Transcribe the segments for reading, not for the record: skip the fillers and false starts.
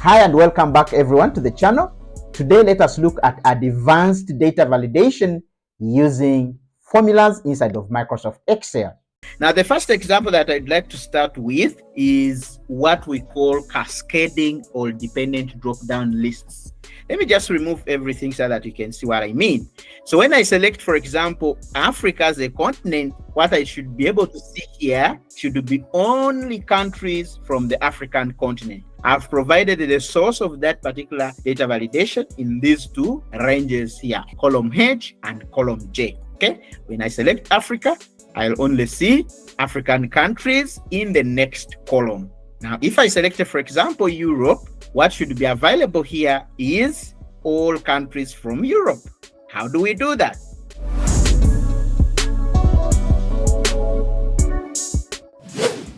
Hi and welcome back everyone to the channel. Today let us look at advanced data validation using formulas inside of Microsoft Excel. Now, the first example that I'd like to start with is what we call cascading or dependent drop-down lists. Let me just remove everything so that you can see what I mean. So when I select, for example, Africa as a continent, what I should be able to see here should be only countries from the African continent. I've provided the source of that particular data validation in these two ranges here, column H and column J. Okay, when I select Africa, I'll only see African countries in the next column. Now, if I select, for example, Europe, what should be available here is all countries from Europe. How do we do that?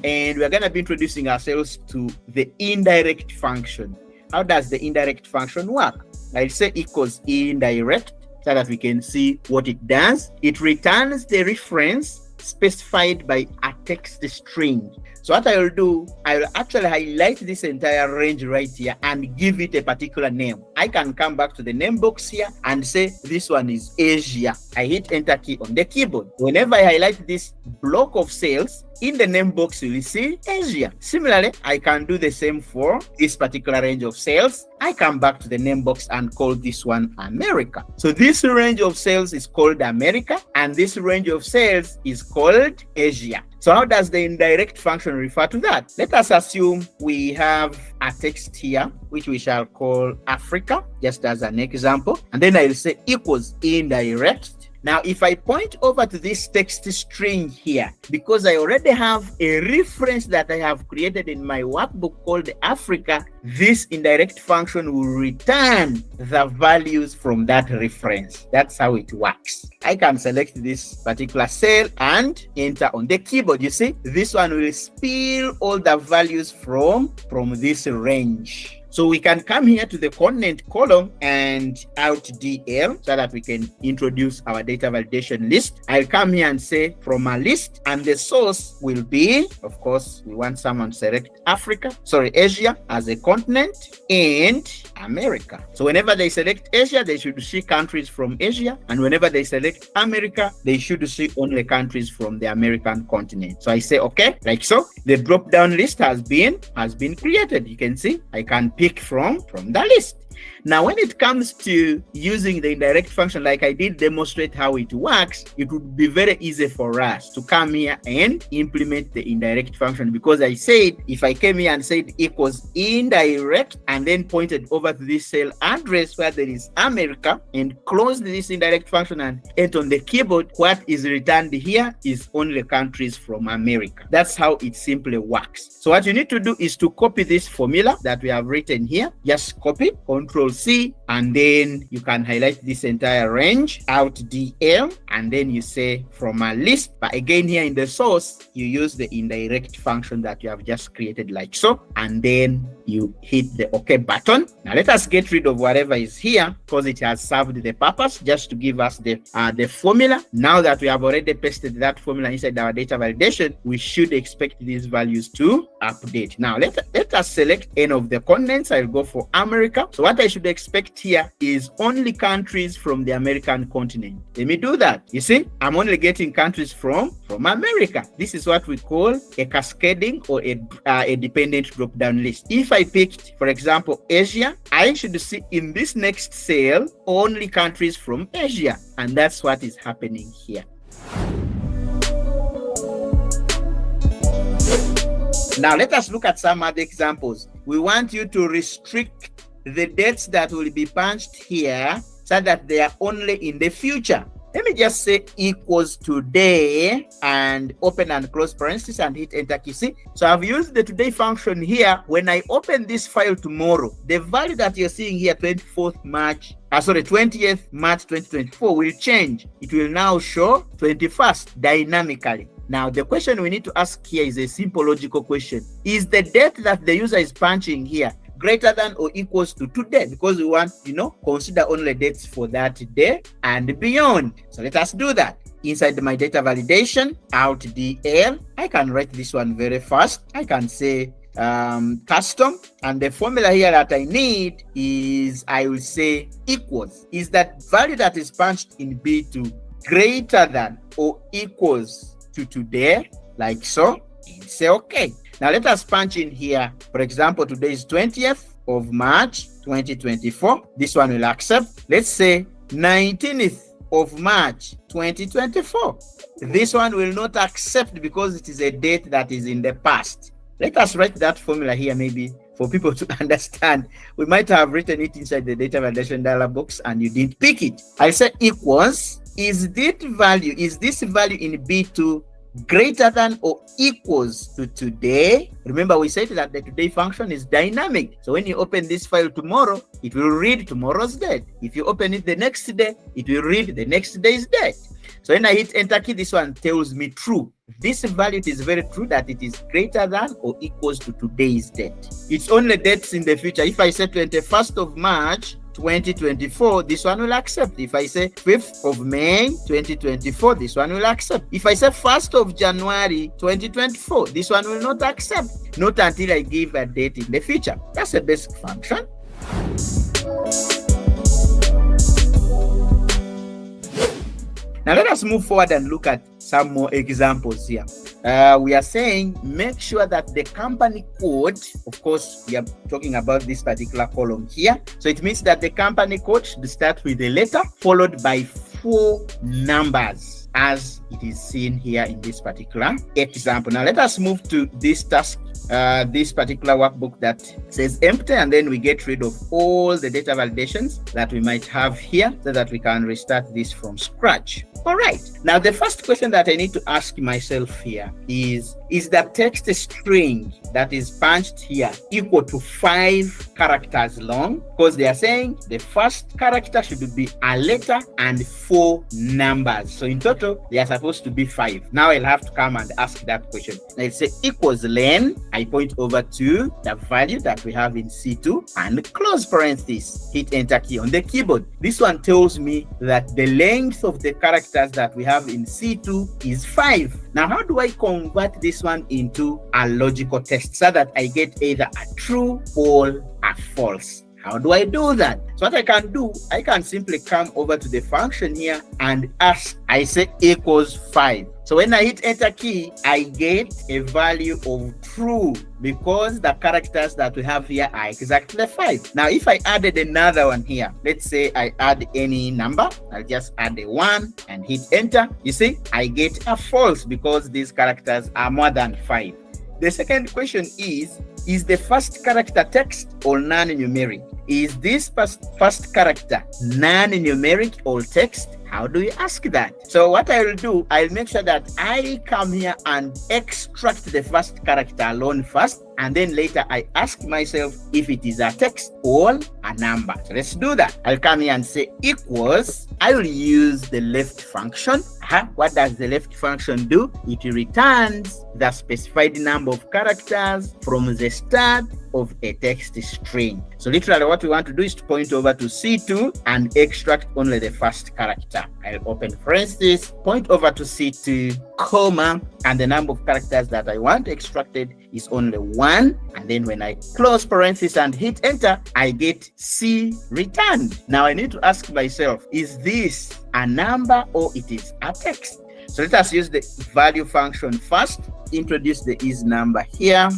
And we're going to be introducing ourselves to the indirect function. How does the indirect function work? I'll say equals indirect so that we can see what it does. It returns the reference specified by a text string. So what I will do, I will actually highlight this entire range right here and give it a particular name. I can come back to the name box here and say this one is Asia. I hit enter key on the keyboard. Whenever I highlight this block of cells, in the name box, you will see Asia. Similarly, I can do the same for this particular range of cells. I come back to the name box and call this one America. So this range of cells is called America, and this range of cells is called Asia. So how does the indirect function refer to that? Let us assume we have a text here, which we shall call Africa, just as an example. And then I'll say equals indirect. Now, if I point over to this text string here, because I already have a reference that I have created in my workbook called Africa, this indirect function will return the values from that reference. That's how it works. I can select this particular cell and enter on the keyboard. You see, this one will spill all the values from this range. So we can come here to the continent column and Alt DL so that we can introduce our data validation list. I'll come here and say from a list, and the source will be, of course, we want someone to select Asia as a continent and America. So whenever they select Asia, they should see countries from Asia. And whenever they select America, they should see only countries from the American continent. So I say, okay, like so. The drop-down list has been created. You can see I can pick from the list. Now, when it comes to using the indirect function, like I did demonstrate how it works, it would be very easy for us to come here and implement the indirect function, because I said if I came here and said equals indirect and then pointed over to this cell address where there is America and closed this indirect function and hit on the keyboard, what is returned here is only countries from America. That's how it simply works. So what you need to do is to copy this formula that we have written here. Just copy, Control C, and then you can highlight this entire range, Alt DL, and then you say from a list. But again, here in the source, you use the indirect function that you have just created like so, and then you hit the OK button. Now let us get rid of whatever is here because it has served the purpose just to give us the formula. Now that we have already pasted that formula inside our data validation, we should expect these values to update. Now let us select any of the continents. I'll go for America. So what I should expect here is only countries from the American continent. Let me do that. You see, I'm only getting countries from America. This is what we call a cascading or a dependent drop-down list. If I picked, for example, Asia, I should see in this next cell only countries from Asia, and that's what is happening here. Now let us look at some other examples. We want you to restrict the dates that will be punched here so that they are only in the future. Let me just say equals today and open and close parentheses and hit enter key. See, so I've used the today function here. When I open this file tomorrow, the value that you're seeing here, 20th March 2024 will change. It will now show 21st dynamically. Now, the question we need to ask here is a simple logical question. Is the date that the user is punching here greater than or equals to today? Because we want, consider only dates for that day and beyond. So let us do that. Inside my data validation, Alt DL, I can write this one very fast. I can say custom, and the formula here that I need is, I will say, equals. Is that value that is punched in B2 greater than or equals to today, like so? And say okay. Now let us punch in here. For example, today is 20th of March 2024. This one will accept. Let's say 19th of March 2024. This one will not accept because it is a date that is in the past. Let us write that formula here, maybe for people to understand. We might have written it inside the data validation dialog box and you didn't pick it. I say equals, is this value in B2 greater than or equals to today? Remember, we said that the today function is dynamic. So when you open this file tomorrow, it will read tomorrow's date. If you open it the next day, it will read the next day's date. So when I hit enter key, this one tells me true. This value is very true, that it is greater than or equals to today's date. It's only dates in the future. If I say 21st of March 2024, this one will accept. If I say 5th of May 2024, this one will accept. If I say 1st of January 2024, this one will not accept. Not until I give a date in the future. That's a basic function. Now let us move forward and look at some more examples here. We are saying make sure that the company code, of course, we are talking about this particular column here. So it means that the company code should start with a letter followed by 4 numbers, as it is seen here in this particular example. Now let us move to this task, this particular workbook that says empty, and then we get rid of all the data validations that we might have here so that we can restart this from scratch. All right. Now, the first question that I need to ask myself here is the text string that is punched here equal to 5 characters long? Because they are saying the first character should be a letter and 4 numbers. So in total, they are supposed to be 5. Now I'll have to come and ask that question. Let's say equals len. I point over to the value that we have in C2 and close parenthesis. Hit enter key on the keyboard. This one tells me that the length of the characters that we have in C2 is 5. Now, how do I convert this one into a logical test so that I get either a true or a false? How do I do that? So what I can do, I can simply come over to the function here and ask. I say equals 5. So when I hit enter key, I get a value of true because the characters that we have here are exactly 5. Now, if I added another one here, let's say I add any number, I'll just add a 1 and hit enter. You see, I get a false because these characters are more than 5. The second question is the first character text or non-numeric? Is this first character non-numeric or text? How do we ask that? So what I will do, I'll make sure that I come here and extract the first character alone first, and then later I ask myself if it is a text or a number. So let's do that. I'll come here and say equals. I will use the left function. What does the left function do? It returns the specified number of characters from the start of a text string. So literally what we want to do is to point over to C2 and extract only the first character. I'll open parentheses, point over to C2, comma, and the number of characters that I want extracted is only 1. And then when I close parentheses and hit enter, I get C returned. Now I need to ask myself, is this a number or it is a text? So let us use the value function first, introduce the is number here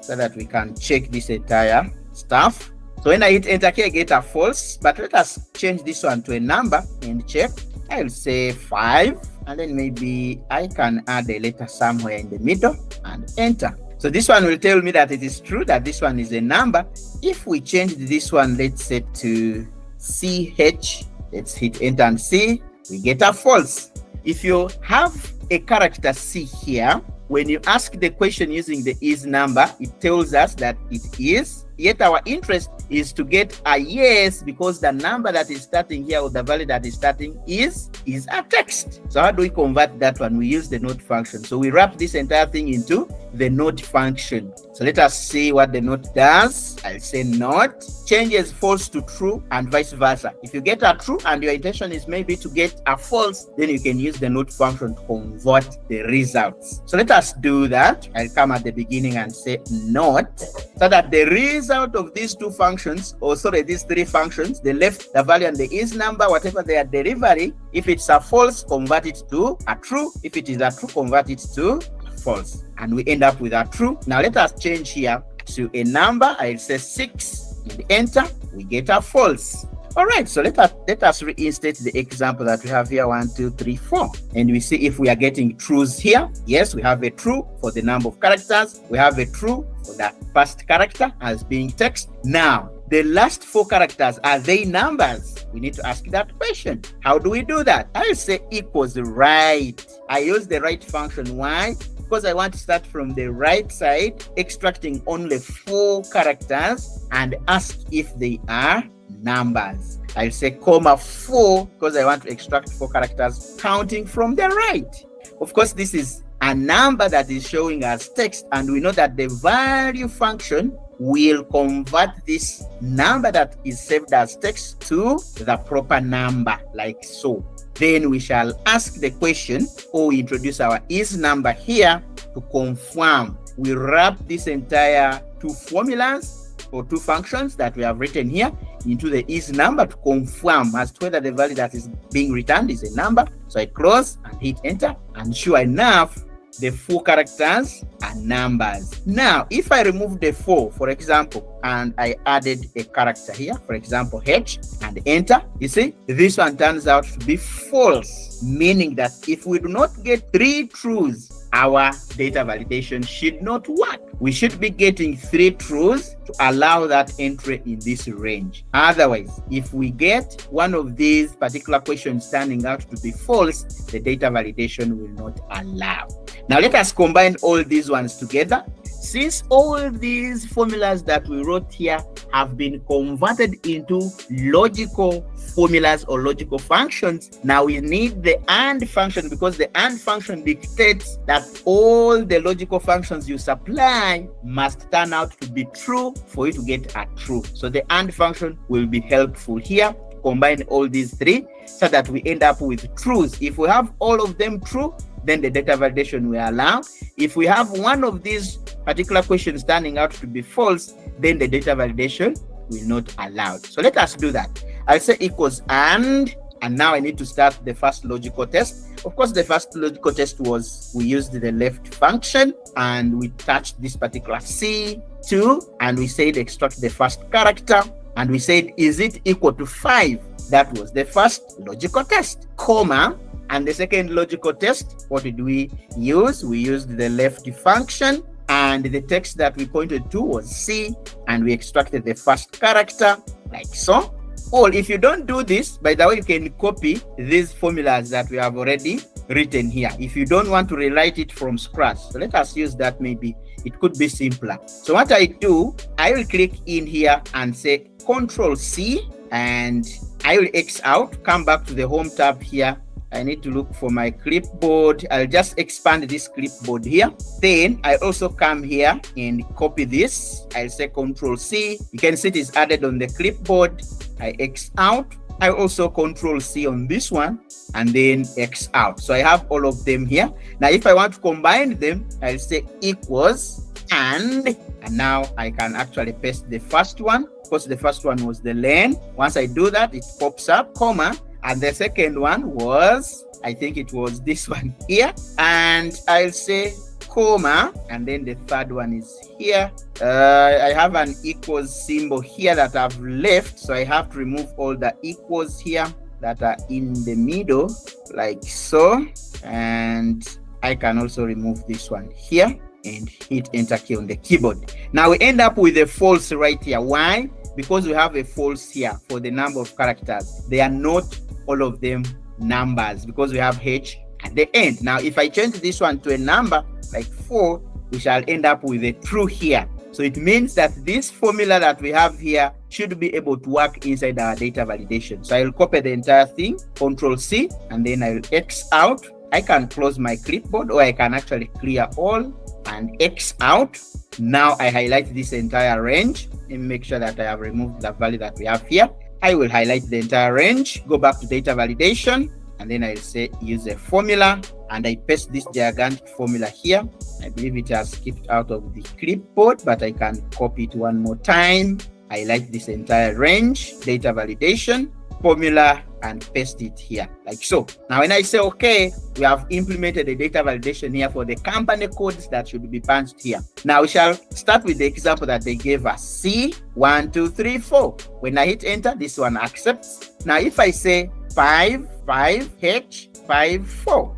so that we can check this entire stuff. So when I hit enter key, I get a false, but let us change this one to a number and check. I'll say 5, and then maybe I can add a letter somewhere in the middle and enter. So this one will tell me that it is true that this one is a number. If we change this one, let's say to CH, let's hit enter and see, we get a false. If you have a character C here, when you ask the question using the is number, it tells us that it is. Yet our interest is to get a yes because the number that is starting here or the value that is starting is a text. So how do we convert that one? We use the not function. So we wrap this entire thing into the not function. So let us see what the not does. I'll say not changes false to true and vice versa. If you get a true and your intention is maybe to get a false, then you can use the not function to convert the results. So let us do that. I'll come at the beginning and say not, so that the result of these two functions, or sorry, these three functions, the left, the value, and the is number, whatever they are delivering, if it's a false, convert it to a true. If it is a true, convert it to false. And we end up with a true. Now let us change here to a number. I'll say 6 and enter. We get a false. All right, so let us reinstate the example that we have here, 1, 2, 3, 4. And we see if we are getting trues here. Yes, we have a true for the number of characters. We have a true for the first character as being text. Now, the last 4 characters, are they numbers? We need to ask that question. How do we do that? I'll say equals right. I use the right function. Why? Because I want to start from the right side, extracting only 4 characters and ask if they are numbers. I'll say comma 4 because I want to extract 4 characters counting from the right. Of course, this is a number that is showing as text, and we know that the value function will convert this number that is saved as text to the proper number, like so. Then we shall ask the question, or we introduce our is number here to confirm. We wrap this entire 2 formulas or 2 functions that we have written here into the is number to confirm as to whether the value that is being returned is a number. So I close and hit enter, and sure enough, the 4 characters are numbers. Now, if I remove the 4, for example, and I added a character here, for example, H, and enter, you see, this one turns out to be false, meaning that if we do not get 3 truths, our data validation should not work. We should be getting 3 truths to allow that entry in this range. Otherwise, if we get one of these particular questions turning out to be false, the data validation will not allow. Now let us combine all these ones together. Since all these formulas that we wrote here have been converted into logical formulas or logical functions, now we need the AND function, because the AND function dictates that all the logical functions you supply must turn out to be true for you to get a true. So the AND function will be helpful here. Combine all these 3 so that we end up with truths. If we have all of them true, then the data validation will allow. If we have one of these particular questions turning out to be false, then the data validation will not allow. So let us do that. I'll say equals and now I need to start the first logical test. Of course, the first logical test was we used the left function and we touched this particular C2 and we said extract the first character and we said is it equal to 5? That was the first logical test, comma. And the second logical test, what did we use? We used the left function, and the text that we pointed to was C, and we extracted the first character like so. Or if you don't do this, by the way, you can copy these formulas that we have already written here if you don't want to rewrite it from scratch. So let us use that. Maybe it could be simpler. So what I do, I will click in here and say Control C, and I will X out, come back to the home tab here. I need to look for my clipboard. I'll just expand this clipboard here. Then I also come here and copy this. I'll say Control C. You can see it is added on the clipboard. I X out. I also Control C on this one and then X out. So I have all of them here. Now, if I want to combine them, I'll say equals and now I can actually paste the first one because the first one was the len. Once I do that, it pops up, comma. And the second one was, I think it was this one here. And I'll say comma. And then the third one is here. I have an equals symbol here that I've left. So I have to remove all the equals here that are in the middle, like so. And I can also remove this one here and hit enter key on the keyboard. Now we end up with a false right here. Why? Because we have a false here for the number of characters. They are not all of them numbers because we have H at the end. Now, if I change this one to a number like 4, we shall end up with a true here. So it means that this formula that we have here should be able to work inside our data validation. So I'll copy the entire thing, Control C, and then I'll X out. I can close my clipboard or I can actually clear all and X out. Now I highlight this entire range and make sure that I have removed the value that we have here. I will highlight the entire range, go back to data validation, and then I'll say use a formula, and I paste this gigantic formula here. I believe it has skipped out of the clipboard, but I can copy it one more time. Highlight this entire range, data validation, formula, and paste it here like so. Now when I say okay, we have implemented the data validation here for the company codes that should be punched here. Now we shall start with the example that they gave us. C1234. When I hit enter, this one accepts. Now if I say 55H54,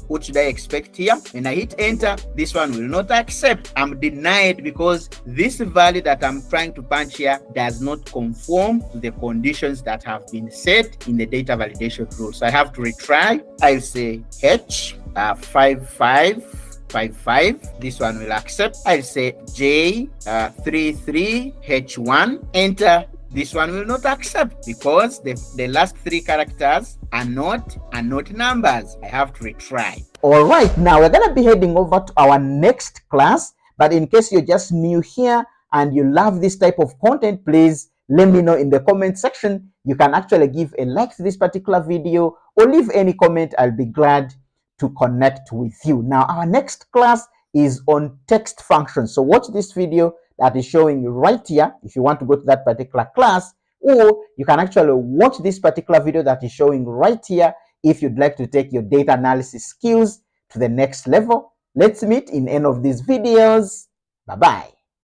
what should I expect here? When I hit enter, this one will not accept. I'm denied because this value that I'm trying to punch here does not conform to the conditions that have been set in the data validation rule. So I have to retry. I'll say H55. This one will accept. I'll say J33H1. Enter. This one will not accept because the last three characters are not numbers. I have to retry. All right, now we're going to be heading over to our next class. But in case you're just new here and you love this type of content, please let me know in the comment section. You can actually give a like to this particular video or leave any comment. I'll be glad to connect with you. Now, our next class is on text functions. So watch this video that is showing you right here if you want to go to that particular class, or you can actually watch this particular video that is showing right here if you'd like to take your data analysis skills to the next level. Let's meet in any of these videos. Bye-bye.